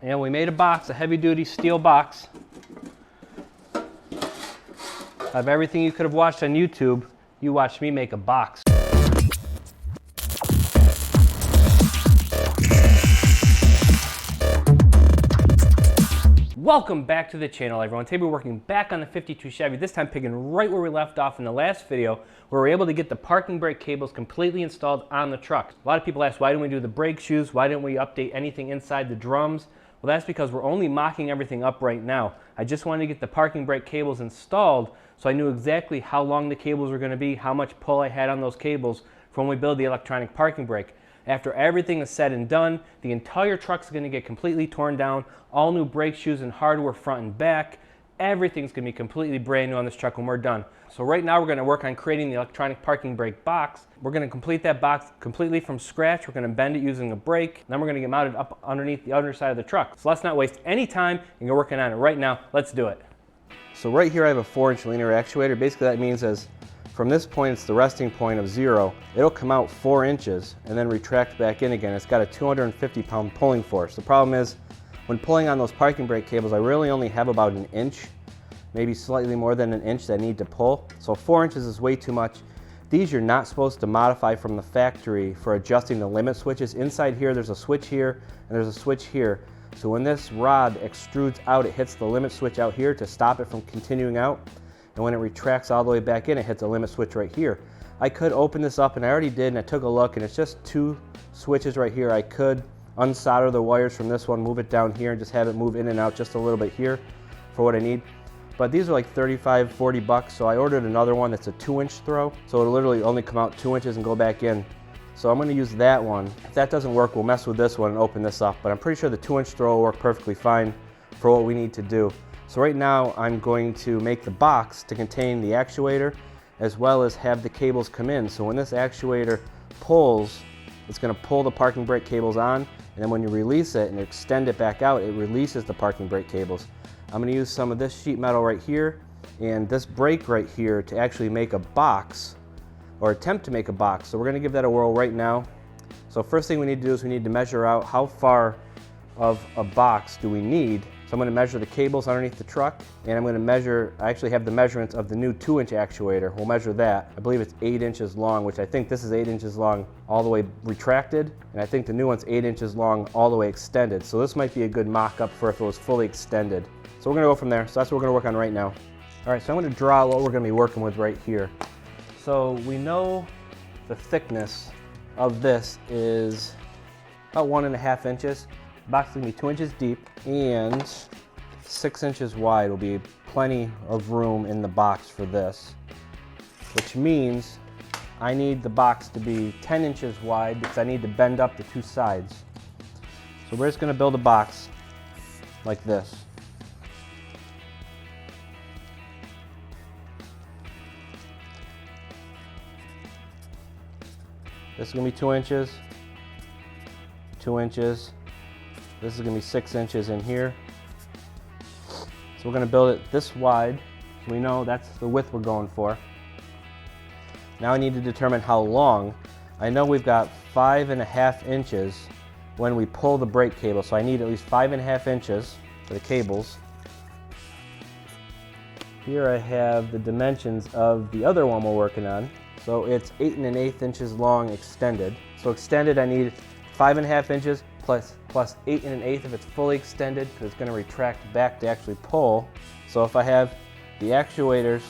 And we made a box, a heavy-duty steel box of everything you could have watched on YouTube. You watched me make a box. Welcome back to the channel, everyone. Today we're working back on the 52 Chevy, this time picking right where we left off in the last video, where we were able to get the parking brake cables completely installed on the truck. A lot of people ask, why didn't we do the brake shoes? Why didn't we update anything inside the drums? Well, that's because we're only mocking everything up right now. I just wanted to get the parking brake cables installed so I knew exactly how long the cables were going to be, how much pull I had on those cables for when we build the electronic parking brake. After everything is said and done, the entire truck's going to get completely torn down, all new brake shoes and hardware front and back. Everything's going to be completely brand new on this truck when we're done. So right now we're going to work on creating the electronic parking brake box. We're going to complete that box completely from scratch. We're going to bend it using a brake. Then we're going to get mounted up underneath the underside of the truck. So let's not waste any time and get working on it right now. Let's do it. So right here I have a 4-inch linear actuator. Basically that means as from this point, it's the resting point of 0. It'll come out 4 inches and then retract back in again. It's got a 250-pound pulling force. The problem is, when pulling on those parking brake cables, I really only have about an inch, maybe slightly more than an inch that I need to pull. So 4 inches is way too much. These you're not supposed to modify from the factory for adjusting the limit switches. Inside here, there's a switch here and there's a switch here. So when this rod extrudes out, it hits the limit switch out here to stop it from continuing out. And when it retracts all the way back in, it hits a limit switch right here. I could open this up, and I already did, and I took a look, and it's just 2 switches right here. I could unsolder the wires from this one, move it down here, and just have it move in and out just a little bit here for what I need. But these are like 35, 40 bucks, so I ordered another one that's a 2-inch throw, so it'll literally only come out 2 inches and go back in. So I'm gonna use that one. If that doesn't work, we'll mess with this one and open this up, but I'm pretty sure the 2-inch throw will work perfectly fine for what we need to do. So right now I'm going to make the box to contain the actuator as well as have the cables come in. So when this actuator pulls, it's going to pull the parking brake cables on, and then when you release it and extend it back out, it releases the parking brake cables. I'm going to use some of this sheet metal right here and this brake right here to actually make a box, or attempt to make a box. So we're going to give that a whirl right now. So first thing we need to do is we need to measure out how far of a box do we need. So I'm going to measure the cables underneath the truck, and I'm going to measure, I actually have the measurements of the new 2-inch actuator. We'll measure that. I believe it's 8 inches long, which I think this is 8 inches long all the way retracted, and I think the new one's 8 inches long all the way extended. So this might be a good mock-up for if it was fully extended. So we're going to go from there. So that's what we're going to work on right now. All right, so I'm going to draw what we're going to be working with right here. So we know the thickness of this is about 1.5 inches. The box is going to be 2 inches deep and 6 inches wide. Will be plenty of room in the box for this, which means I need the box to be 10 inches wide because I need to bend up the 2 sides. So we're just going to build a box like this. This is going to be 2 inches, 2 inches. This is going to be 6 inches in here. So we're going to build it this wide. So we know that's the width we're going for. Now I need to determine how long. I know we've got 5.5 inches when we pull the brake cable. So I need at least 5.5 inches for the cables. Here I have the dimensions of the other one we're working on. So it's 8 1/8 inches long extended. So extended I need 5.5 inches plus 8 1/8 if it's fully extended, because it's going to retract back to actually pull. So if I have the actuators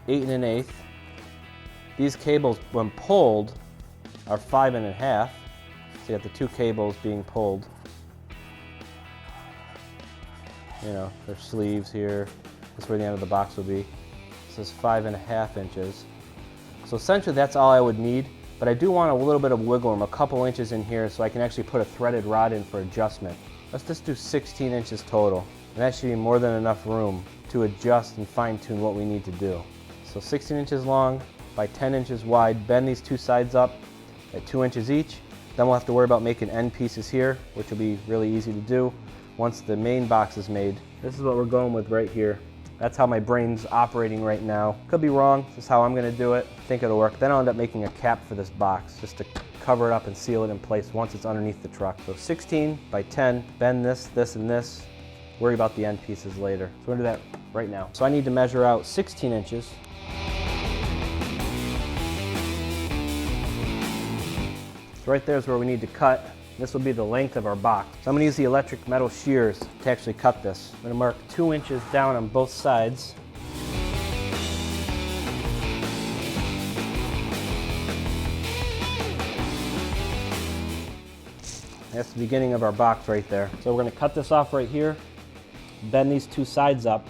8 1/8, these cables when pulled are 5 1/2. So you got the 2 cables being pulled. You know, there's sleeves here. That's where the end of the box will be. This is 5.5 inches. So essentially that's all I would need. But I do want a little bit of wiggle room, a couple inches in here, so I can actually put a threaded rod in for adjustment. Let's just do 16 inches total, and that should be more than enough room to adjust and fine-tune what we need to do. So 16 inches long by 10 inches wide, bend these 2 sides up at 2 inches each. Then we'll have to worry about making end pieces here, which will be really easy to do once the main box is made. This is what we're going with right here. That's how my brain's operating right now. Could be wrong, this is how I'm gonna do it. I think it'll work. Then I'll end up making a cap for this box just to cover it up and seal it in place once it's underneath the truck. So 16 by 10, bend this, this, and this. Worry about the end pieces later. So we're gonna do that right now. So I need to measure out 16 inches. So right there is where we need to cut. This will be the length of our box. So I'm gonna use the electric metal shears to actually cut this. I'm gonna mark 2 inches down on both sides. That's the beginning of our box right there. So we're gonna cut this off right here, bend these 2 sides up.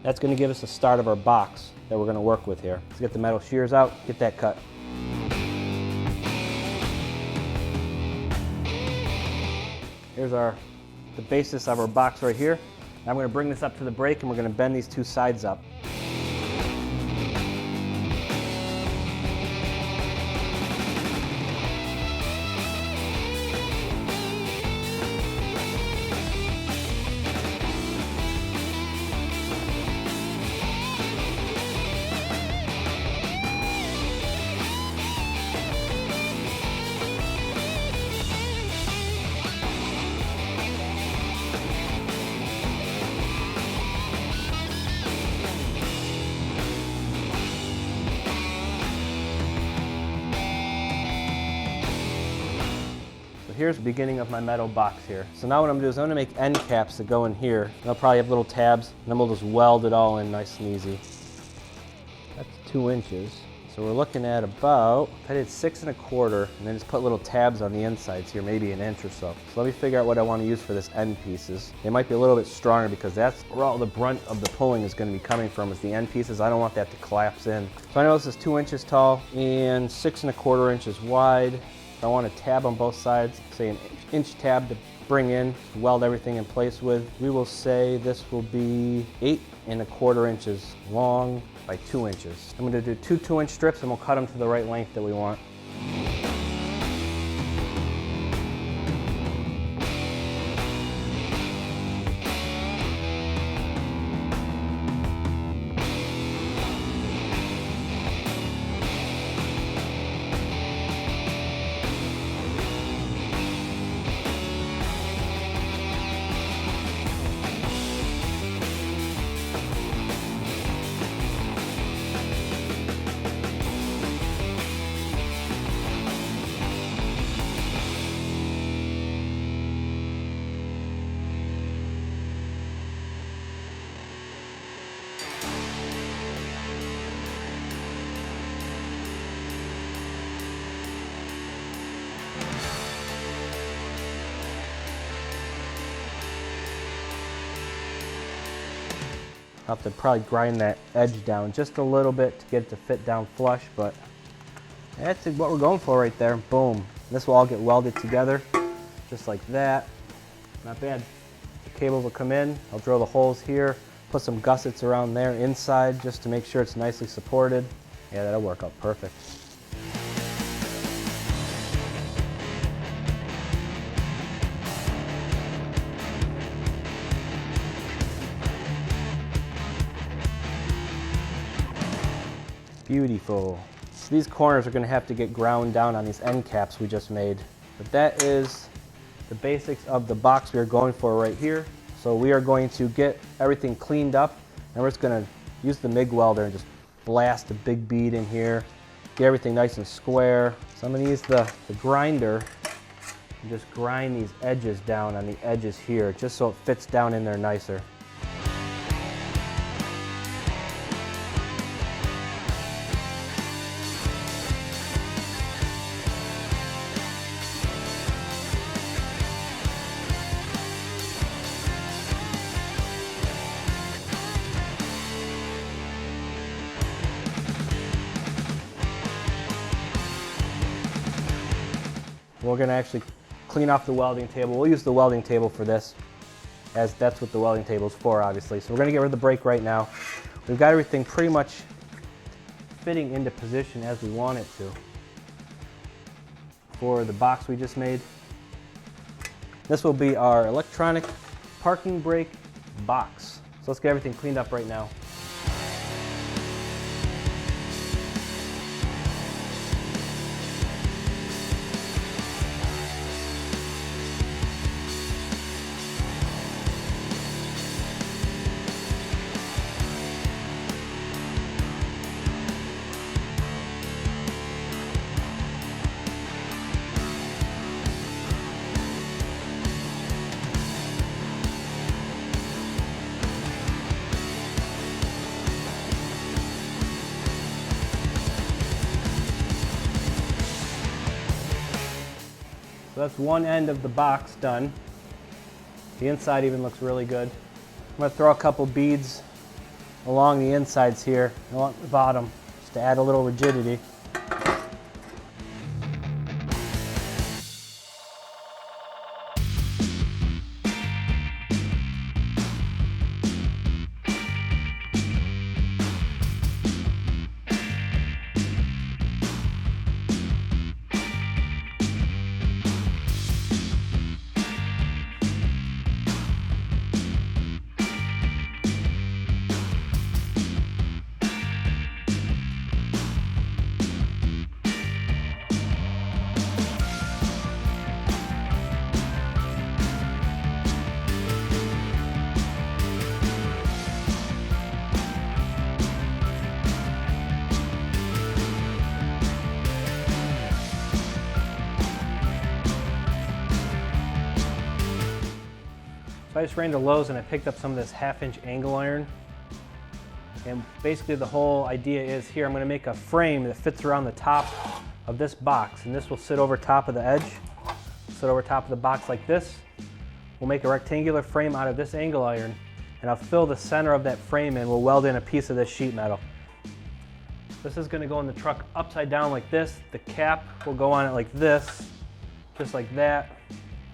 That's gonna give us the start of our box that we're gonna work with here. Let's get the metal shears out, get that cut. Here's the basis of our box right here. Now I'm gonna bring this up to the brake and we're gonna bend these 2 sides up. Here's the beginning of my metal box here. So now what I'm gonna do is I'm gonna make end caps that go in here. And I'll probably have little tabs, and then we'll just weld it all in nice and easy. That's 2 inches. So we're looking at about, I did 6 1/4, and then just put little tabs on the insides here, maybe an inch or so. So let me figure out what I want to use for this end pieces. They might be a little bit stronger because that's where all the brunt of the pulling is going to be coming from, is the end pieces. I don't want that to collapse in. So I know this is 2 inches tall and 6 1/4 inches wide. I want a tab on both sides, say an inch tab to bring in, weld everything in place with. We will say this will be 8 1/4 inches long by 2 inches. I'm going to do 2 2-inch strips and we'll cut them to the right length that we want. I'll have to probably grind that edge down just a little bit to get it to fit down flush, but that's what we're going for right there. Boom. This will all get welded together, just like that. Not bad. The cables will come in. I'll drill the holes here, put some gussets around there inside just to make sure it's nicely supported. Yeah, that'll work out perfect. Beautiful. These corners are going to have to get ground down on these end caps we just made. But that is the basics of the box we are going for right here. So we are going to get everything cleaned up, and we're just going to use the MIG welder and just blast a big bead in here, get everything nice and square. So I'm going to use the grinder and just grind these edges down on the edges here, just so it fits down in there nicer. We're going to actually clean off the welding table. We'll use the welding table for this, as that's what the welding table is for, obviously. So we're going to get rid of the brake right now. We've got everything pretty much fitting into position as we want it to for the box we just made. This will be our electronic parking brake box. So let's get everything cleaned up right now. that's one end of the box done. The inside even looks really good. I'm going to throw a couple beads along the insides here, along the bottom, just to add a little rigidity. So I just ran to Lowe's and I picked up some of this 1/2-inch angle iron. And basically the whole idea is here I'm going to make a frame that fits around the top of this box, and this will sit over top of the edge, sit over top of the box like this. We'll make a rectangular frame out of this angle iron, and I'll fill the center of that frame in. We'll weld in a piece of this sheet metal. This is going to go in the truck upside down like this. The cap will go on it like this, just like that.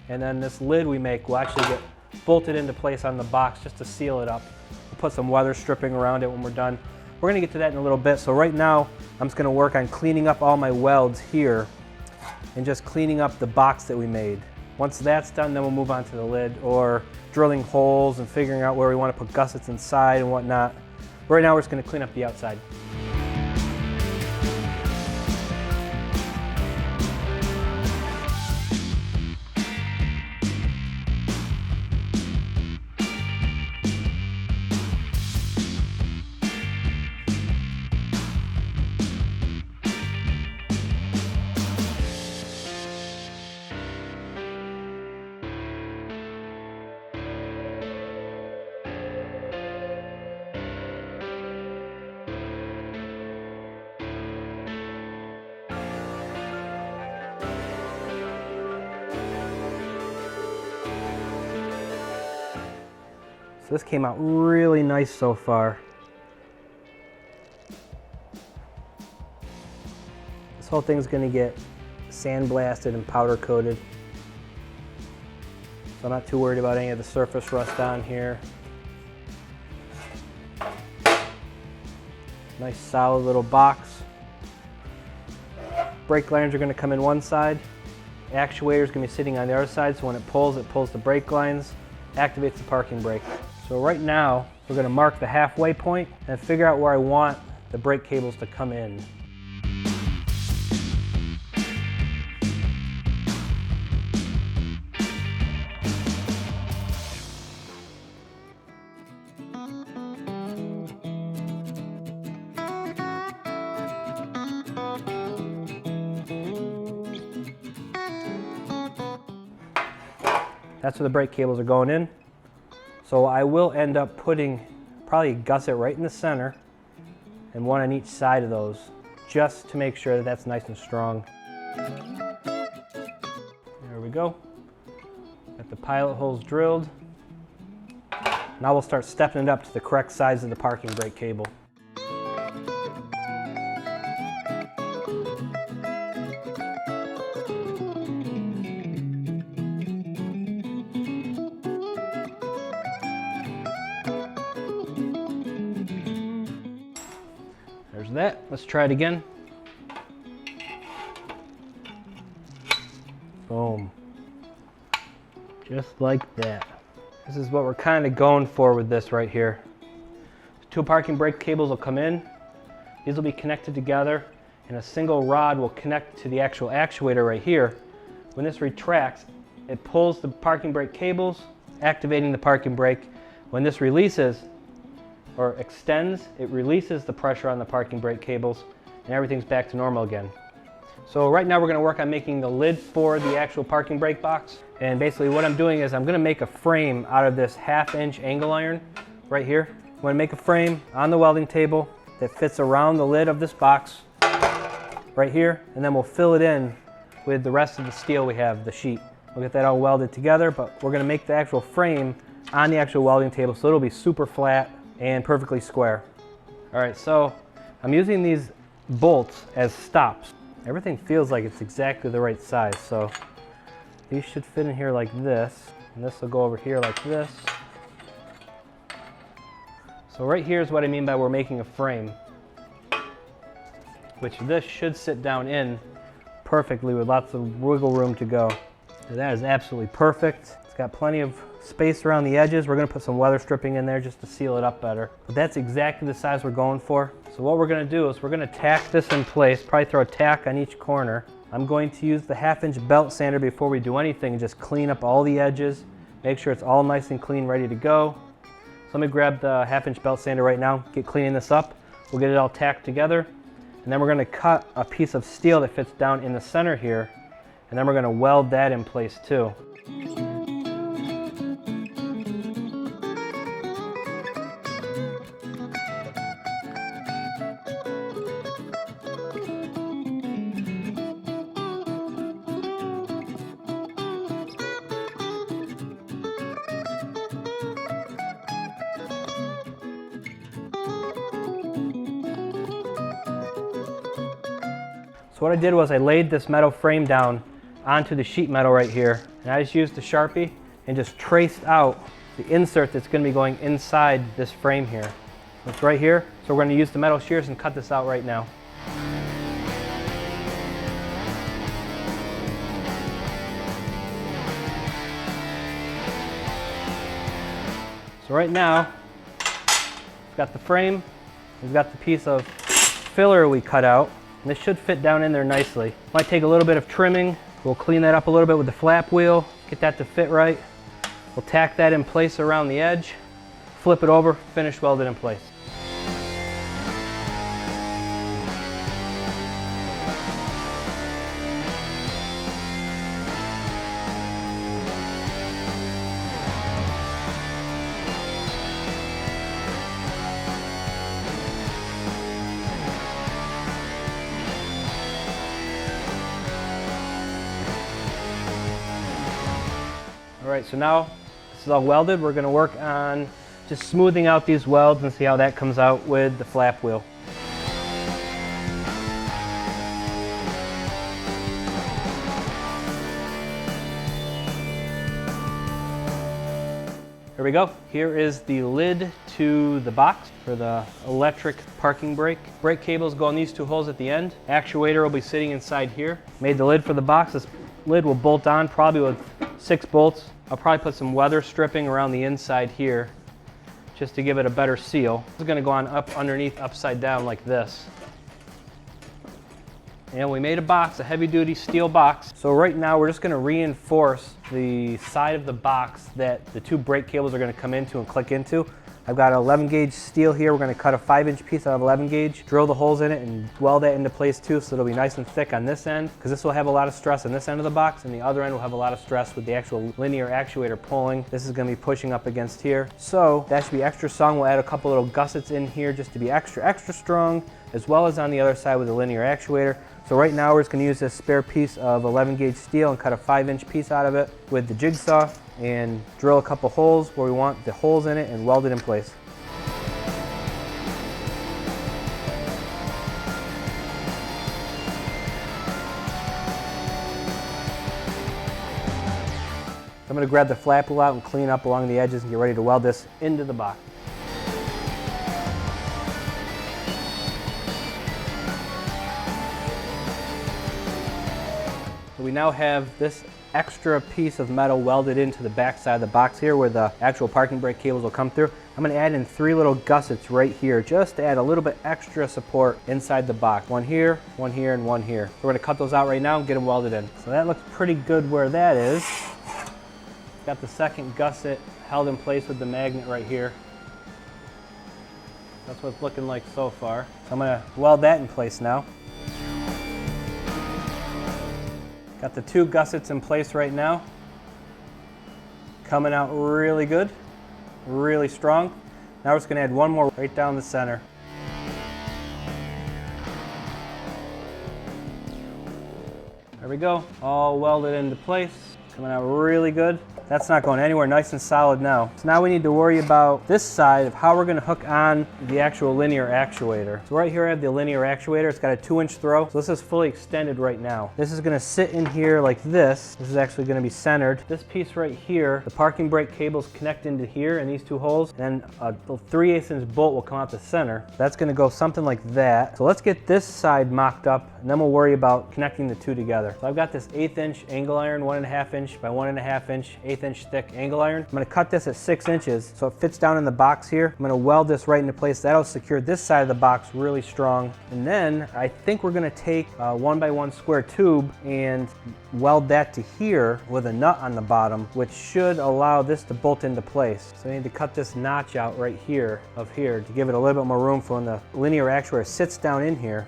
And then this lid we make will actually get bolted into place on the box just to seal it up. We'll put some weather stripping around it when we're done. We're going to get to that in a little bit. So right now I'm just going to work on cleaning up all my welds here and just cleaning up the box that we made. Once that's done, then we'll move on to the lid, or drilling holes and figuring out where we want to put gussets inside and whatnot. Right now we're just going to clean up the outside. So this came out really nice so far. This whole thing's going to get sandblasted and powder coated. So I'm not too worried about any of the surface rust on here. Nice solid little box. Brake lines are going to come in one side. The actuator is going to be sitting on the other side, so when it pulls the brake lines, activates the parking brake. So right now, we're going to mark the halfway point and figure out where I want the brake cables to come in. That's where the brake cables are going in. So I will end up putting probably a gusset right in the center and one on each side of those, just to make sure that that's nice and strong. There we go. Got the pilot holes drilled. Now we'll start stepping it up to the correct size of the parking brake cable. There's that. Let's try it again. Boom. Just like that. This is what we're kind of going for with this right here. Two parking brake cables will come in. These will be connected together, and a single rod will connect to the actual actuator right here. When this retracts, it pulls the parking brake cables, activating the parking brake. When this releases, or extends, it releases the pressure on the parking brake cables, and everything's back to normal again. So right now we're going to work on making the lid for the actual parking brake box. And basically what I'm doing is I'm going to make a frame out of this 1/2-inch angle iron right here. I'm going to make a frame on the welding table that fits around the lid of this box right here, and then we'll fill it in with the rest of the steel we have, the sheet. We'll get that all welded together, but we're gonna make the actual frame on the actual welding table so it'll be super flat and perfectly square. All right, so I'm using these bolts as stops. Everything feels like it's exactly the right size, so these should fit in here like this, and this will go over here like this. So right here is what I mean by we're making a frame, which this should sit down in perfectly with lots of wiggle room to go. So that is absolutely perfect. It's got plenty of space around the edges. We're gonna put some weather stripping in there just to seal it up better. But that's exactly the size we're going for. So what we're gonna do is we're gonna tack this in place, probably throw a tack on each corner. I'm going to use the 1/2-inch belt sander before we do anything and just clean up all the edges, make sure it's all nice and clean, ready to go. So let me grab the 1/2-inch belt sander right now, get cleaning this up. We'll get it all tacked together. And then we're gonna cut a piece of steel that fits down in the center here, and then we're gonna weld that in place too. So what I did was I laid this metal frame down onto the sheet metal right here, and I just used the Sharpie and just traced out the insert that's going to be going inside this frame here. So it's right here, so we're going to use the metal shears and cut this out right now. So right now, we've got the frame, we've got the piece of filler we cut out, and this should fit down in there nicely. Might take a little bit of trimming. We'll clean that up a little bit with the flap wheel, get that to fit right. We'll tack that in place around the edge, flip it over, finish weld it in place. All right, so now this is all welded. We're going to work on just smoothing out these welds and see how that comes out with the flap wheel. Here we go. Here is the lid to the box for the electric parking brake. Brake cables go in these two holes at the end. Actuator will be sitting inside here. Made the lid for the box. This lid will bolt on probably with 6 bolts. I'll probably put some weather stripping around the inside here just to give it a better seal. This is going to go on up underneath upside down like this. And we made a box, a heavy-duty steel box. So right now we're just going to reinforce the side of the box that the 2 brake cables are going to come into and click into. I've got an 11 gauge steel here. We're going to cut a 5-inch piece out of 11 gauge, drill the holes in it and weld that into place too, so it'll be nice and thick on this end, because this will have a lot of stress on this end of the box, and the other end will have a lot of stress with the actual linear actuator pulling. This is going to be pushing up against here. So that should be extra strong. We'll add a couple little gussets in here just to be extra strong, as well as on the other side with the linear actuator. So right now we're just going to use this spare piece of 11 gauge steel and cut a 5-inch piece out of it with the jigsaw and drill a couple holes where we want the holes in it and weld it in place. I'm going to grab the flap wheel out and clean up along the edges and get ready to weld this into the box. So we now have this extra piece of metal welded into the back side of the box here where the actual parking brake cables will come through. I'm going to add in 3 little gussets right here just to add a little bit extra support inside the box. One here, and one here. So we're going to cut those out right now and get them welded in. So that looks pretty good where that is. Got the second gusset held in place with the magnet right here. That's what it's looking like so far. So I'm going to weld that in place now. Got the 2 gussets in place right now. Coming out really good, really strong. Now we're just going to add one more right down the center. There There we go, all welded into place. Coming out really good. That's not going anywhere, nice and solid now. So now we need to worry about this side of how we're gonna hook on the actual linear actuator. So right here I have the linear actuator. It's got a 2-inch throw. So this is fully extended right now. This is gonna sit in here like this. This is actually gonna be centered. This piece right here, the parking brake cables connect into here in these 2 holes, and a 3/8" bolt will come out the center. That's gonna go something like that. So let's get this side mocked up, and then we'll worry about connecting the 2 together. So I've got this 1/8" angle iron, 1.5 inch by 1.5 inch, 1/8 inch thick angle iron. I'm gonna cut this at 6 inches so it fits down in the box here. I'm gonna weld this right into place. That'll secure this side of the box really strong. And then I think we're gonna take a 1x1 square tube and weld that to here with a nut on the bottom, which should allow this to bolt into place. So I need to cut this notch out right here to give it a little bit more room for when the linear actuator sits down in here.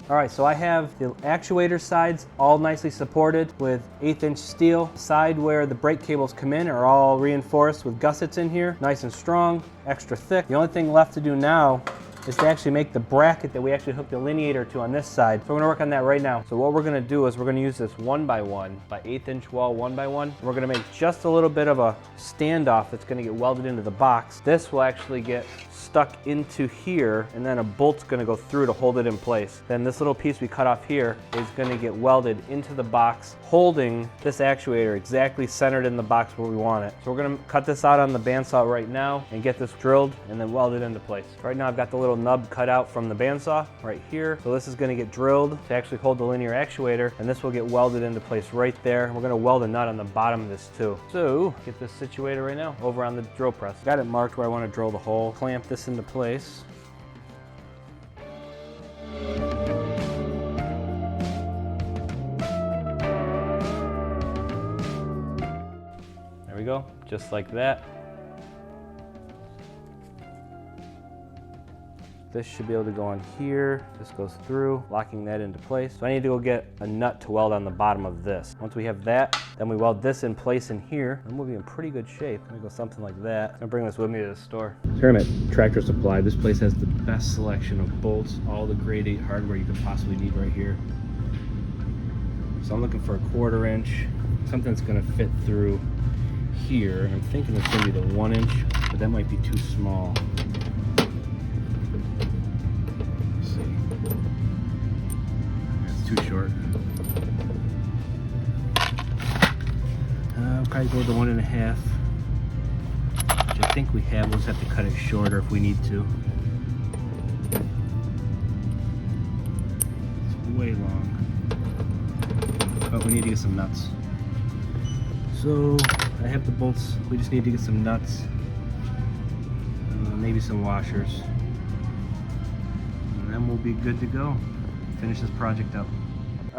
All right, so I have the actuator sides all nicely supported with 1/8 inch steel. Side where the brake cables come in are all reinforced with gussets in here, nice and strong, extra thick. The only thing left to do now is to actually make the bracket that we actually hook the lineator to on this side. So we're gonna work on that right now. So what we're gonna do is we're gonna use this 1x1 by 1/8 inch wall 1x1. We're gonna make just a little bit of a standoff that's gonna get welded into the box. This will actually get stuck into here, and then a bolt's gonna go through to hold it in place. Then this little piece we cut off here is gonna get welded into the box, holding this actuator exactly centered in the box where we want it. So we're gonna cut this out on the bandsaw right now and get this drilled and then welded into place. Right now I've got the little nub cut out from the bandsaw right here. So this is gonna get drilled to actually hold the linear actuator, and this will get welded into place right there. We're gonna weld a nut on the bottom of this too. So get this situated right now over on the drill press. Got it marked where I wanna drill the hole. Clamp this into place. There we go, just like that. This should be able to go on here. This goes through, locking that into place. So I need to go get a nut to weld on the bottom of this. Once we have that, then we weld this in place in here. And we'll be in pretty good shape. Let me go something like that. I'm gonna bring this with me to the store. Here I'm at Tractor Supply. This place has the best selection of bolts, all the grade 8 hardware you could possibly need right here. So I'm looking for a 1/4 inch, something that's gonna fit through here. And I'm thinking it's gonna be the 1 inch, but that might be too small. Too short. I'll probably go with the 1.5, which I think we have. We'll just have to cut it shorter if we need to. It's way long, but we need to get some nuts. So I have the bolts. We just need to get some nuts, maybe some washers, and then we'll be good to go. Finish this project up.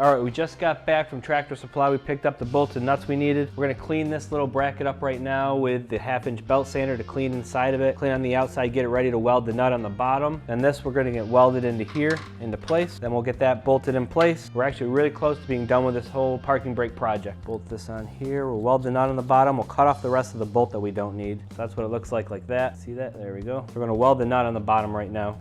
All right, we just got back from Tractor Supply. We picked up the bolts and nuts we needed. We're gonna clean this little bracket up right now with the 1/2 inch belt sander to clean inside of it, clean on the outside, get it ready to weld the nut on the bottom. And this we're gonna get welded into here, into place. Then we'll get that bolted in place. We're actually really close to being done with this whole parking brake project. Bolt this on here, we'll weld the nut on the bottom. We'll cut off the rest of the bolt that we don't need. So that's what it looks like that. See that? There we go. We're gonna weld the nut on the bottom right now.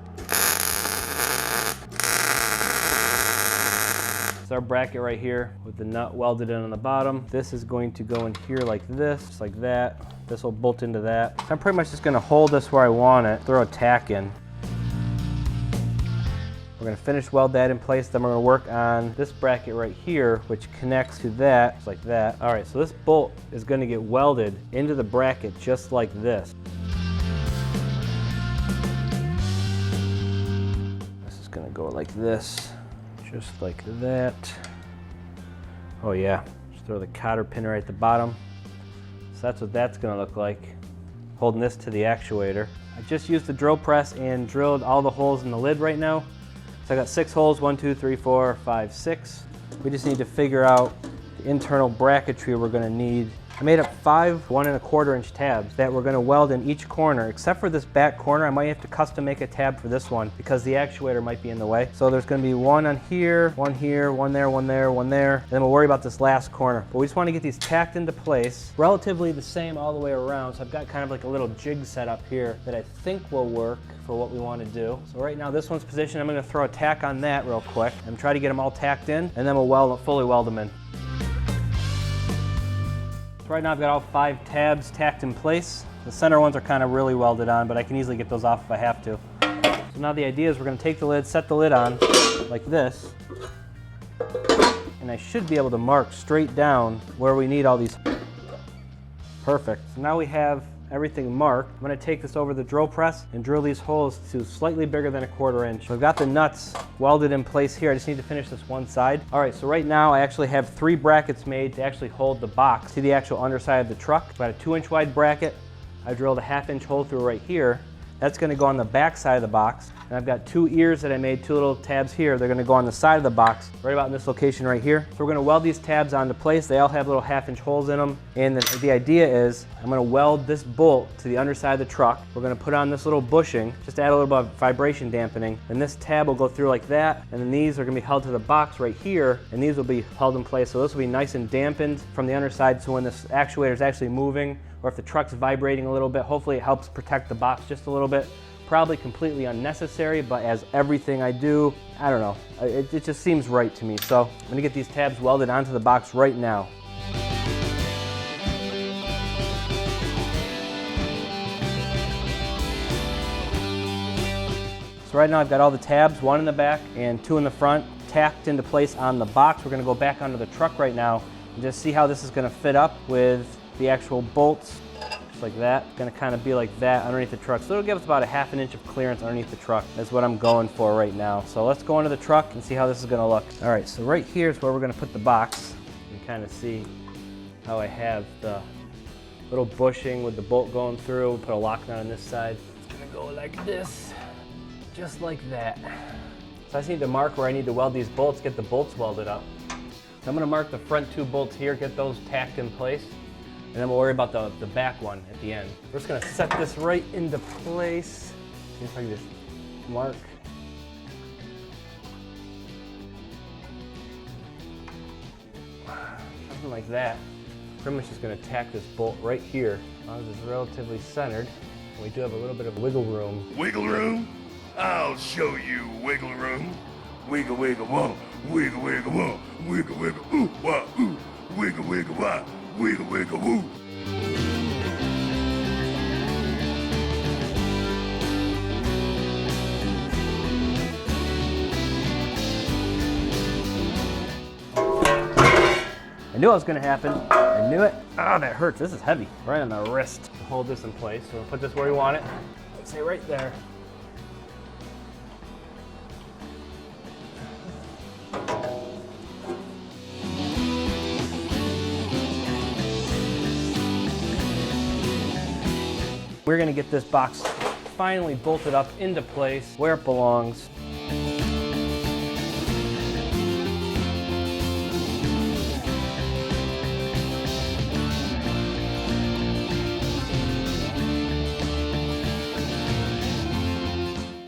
Our bracket right here with the nut welded in on the bottom. This is going to go in here like this, just like that. This will bolt into that. So I'm pretty much just gonna hold this where I want it, throw a tack in. We're gonna finish weld that in place, then we're gonna work on this bracket right here, which connects to that, just like that. All right, so this bolt is gonna get welded into the bracket just like this. This is gonna go like this. Just like that. Oh yeah, just throw the cotter pin right at the bottom. So that's what that's gonna look like, holding this to the actuator. I just used the drill press and drilled all the holes in the lid right now. So I got 6 holes, 1, 2, 3, 4, 5, 6. We just need to figure out the internal bracketry we're gonna need I made up 5 1¼ inch tabs that we're going to weld in each corner, except for this back corner. I might have to custom make a tab for this one because the actuator might be in the way. So there's going to be one on here, one there, one there, one there, and then we'll worry about this last corner. But we just want to get these tacked into place, relatively the same all the way around. So I've got kind of like a little jig set up here that I think will work for what we want to do. So right now this one's positioned. I'm going to throw a tack on that real quick and try to get them all tacked in, and then we'll fully weld them in. So right now I've got all 5 tabs tacked in place. The center ones are kind of really welded on, but I can easily get those off if I have to. So now the idea is we're going to take the lid, set the lid on like this, and I should be able to mark straight down where we need all these. Perfect. So now we have everything marked. I'm going to take this over the drill press and drill these holes to slightly bigger than 1/4 inch. So I've got the nuts welded in place here. I just need to finish this one side. All right, so right now I actually have 3 brackets made to actually hold the box to the actual underside of the truck. I've got a 2-inch wide bracket. I drilled a 1/2 inch hole through right here. That's going to go on the back side of the box. And I've got 2 ears that I made, 2 little tabs here. They're going to go on the side of the box, right about in this location right here. So we're going to weld these tabs onto place. They all have little 1/2 inch holes in them. And the idea is I'm going to weld this bolt to the underside of the truck. We're going to put on this little bushing, just to add a little bit of vibration dampening. And this tab will go through like that. And then these are going to be held to the box right here. And these will be held in place. So this will be nice and dampened from the underside. So when this actuator is actually moving, or if the truck's vibrating a little bit, hopefully it helps protect the box just a little bit. Probably completely unnecessary, but as everything I do, I don't know, it just seems right to me. So I'm gonna get these tabs welded onto the box right now. So right now I've got all the tabs, 1 in the back and 2 in the front, tacked into place on the box. We're gonna go back onto the truck right now and just see how this is gonna fit up with the actual bolts. Like that. It's gonna kind of be like that underneath the truck. So it'll give us about a 1/2 inch of clearance underneath the truck. That's what I'm going for right now. So let's go into the truck and see how this is gonna look. All right, so right here is where we're gonna put the box. You can kind of see how I have the little bushing with the bolt going through. We'll put a lock nut on this side. It's gonna go like this, just like that. So I just need to mark where I need to weld these bolts, get the bolts welded up. So I'm gonna mark the front 2 bolts here, get those tacked in place. And then we'll worry about the back one at the end. We're just gonna set this right into place. See if I can just mark. Something like that. Pretty much just gonna tack this bolt right here. As long as it's relatively centered. And we do have a little bit of wiggle room. Wiggle room? I'll show you wiggle room. Wiggle, wiggle, whoa. Wiggle, wiggle, whoa. Wiggle, wiggle, ooh, wah, ooh. Wiggle, wiggle, wah. Wiggle, wiggle, woo. I knew it was gonna happen. I knew it. Ah, that hurts. This is heavy. Right on the wrist. Hold this in place. So we'll put this where you want it. Let's say right there. We're gonna get this box finally bolted up into place where it belongs.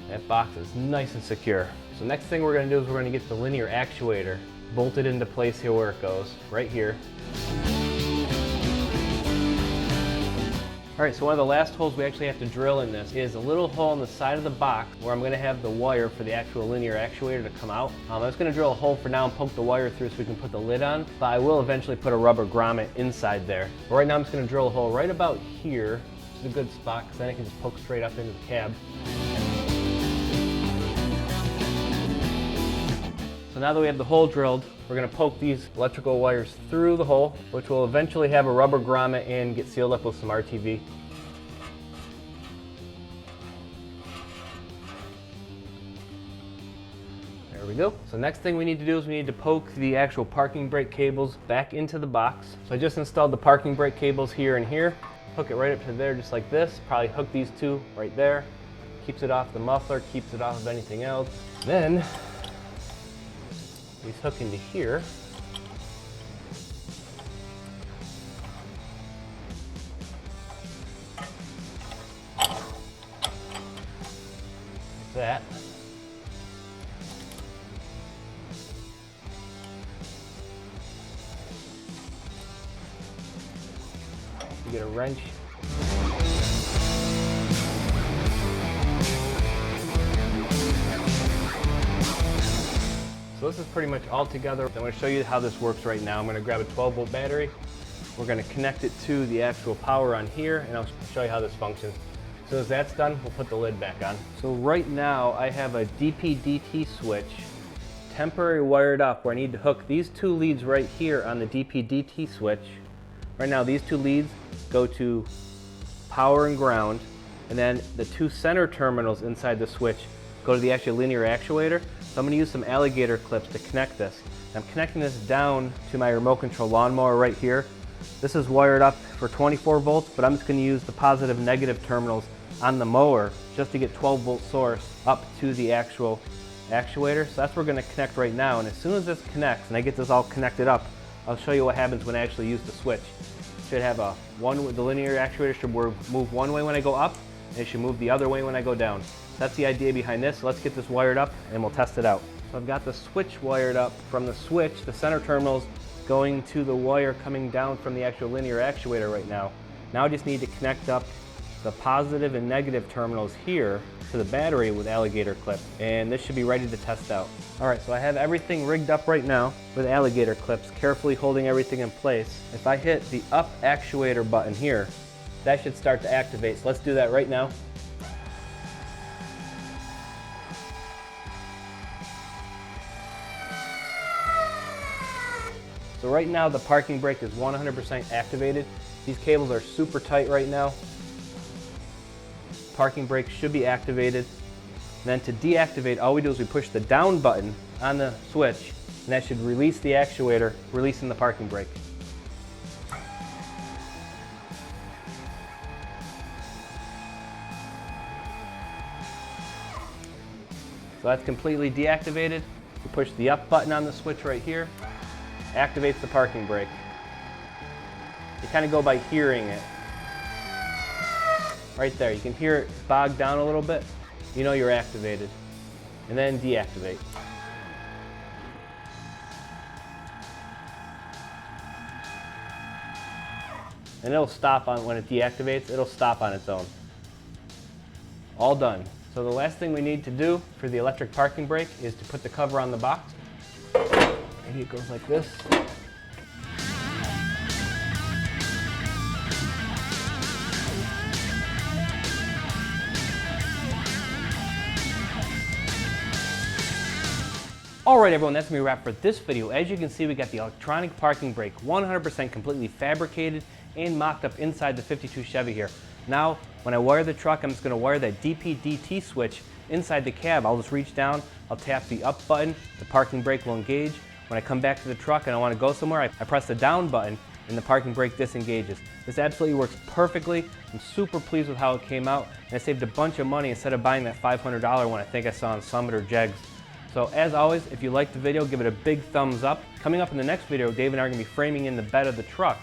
That box is nice and secure. So next thing we're gonna do is we're gonna get the linear actuator bolted into place here where it goes, right here. All right, so one of the last holes we actually have to drill in this is a little hole in the side of the box where I'm gonna have the wire for the actual linear actuator to come out. I'm just gonna drill a hole for now and poke the wire through so we can put the lid on, but I will eventually put a rubber grommet inside there. But right now I'm just gonna drill a hole right about here, which is a good spot because then I can just poke straight up into the cab. So now that we have the hole drilled, we're going to poke these electrical wires through the hole, which will eventually have a rubber grommet and get sealed up with some RTV. There we go. So next thing we need to do is we need to poke the actual parking brake cables back into the box. So I just installed the parking brake cables here and here. Hook it right up to there just like this. Probably hook these 2 right there. Keeps it off the muffler, keeps it off of anything else. Then these hook into here. that. You get a wrench. So this is pretty much all together. I'm going to show you how this works right now. I'm going to grab a 12-volt battery. We're going to connect it to the actual power on here, and I'll show you how this functions. As soon as that's done, we'll put the lid back on. So right now I have a DPDT switch temporary wired up where I need to hook these two leads right here on the DPDT switch. Right now these two leads go to power and ground, and then the two center terminals inside the switch go to the actual linear actuator. So I'm going to use some alligator clips to connect this. I'm connecting this down to my remote control lawnmower right here. This is wired up for 24 volts, but I'm just going to use the positive and negative terminals on the mower just to get 12 volt source up to the actual actuator. So that's what we're going to connect right now, and as soon as this connects and I get this all connected up, I'll show you what happens when I actually use the switch. It should have the linear actuator should move one way when I go up, and it should move the other way when I go down. So that's the idea behind this. So let's get this wired up and we'll test it out. So I've got the switch wired up. From the switch, the center terminals going to the wire coming down from the actual linear actuator right now. Now I just need to connect up the positive and negative terminals here to the battery with alligator clip, and this should be ready to test out. Alright, so I have everything rigged up right now with alligator clips, carefully holding everything in place. If I hit the up actuator button here, that should start to activate. So let's do that right now. So right now the parking brake is 100% activated. These cables are super tight right now. Parking brake should be activated. And then to deactivate, all we do is we push the down button on the switch, and that should release the actuator, releasing the parking brake. So that's completely deactivated. We push the up button on the switch right here, activates the parking brake. You kind of go by hearing it. Right there, you can hear it bog down a little bit. You know you're activated. And then deactivate. And it'll stop on, when it deactivates, it'll stop on its own. All done. So the last thing we need to do for the electric parking brake is to put the cover on the box. Maybe it goes like this. Alright everyone, that's going to be a wrap for this video. As you can see, we got the electronic parking brake 100% completely fabricated and mocked up inside the 52 Chevy here. Now, when I wire the truck, I'm just going to wire that DPDT switch inside the cab. I'll just reach down, I'll tap the up button, the parking brake will engage. When I come back to the truck and I want to go somewhere, I press the down button and the parking brake disengages. This absolutely works perfectly. I'm super pleased with how it came out, and I saved a bunch of money instead of buying that $500 one I think I saw on Summit or Jegs. So as always, if you liked the video, give it a big thumbs up. Coming up in the next video, Dave and I are going to be framing in the bed of the truck.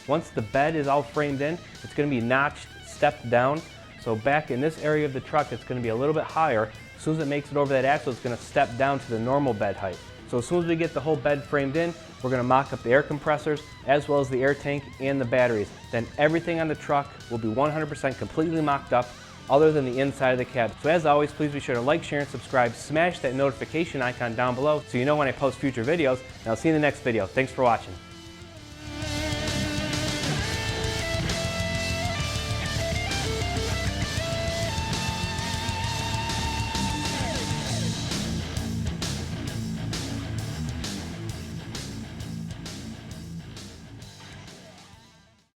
Once the bed is all framed in, it's going to be notched, stepped down. So back in this area of the truck, it's going to be a little bit higher. As soon as it makes it over that axle, it's going to step down to the normal bed height. So as soon as we get the whole bed framed in, we're going to mock up the air compressors, as well as the air tank and the batteries. Then everything on the truck will be 100% completely mocked up, other than the inside of the cab. So as always, please be sure to like, share, and subscribe. Smash that notification icon down below so you know when I post future videos, and I'll see you in the next video. Thanks for watching.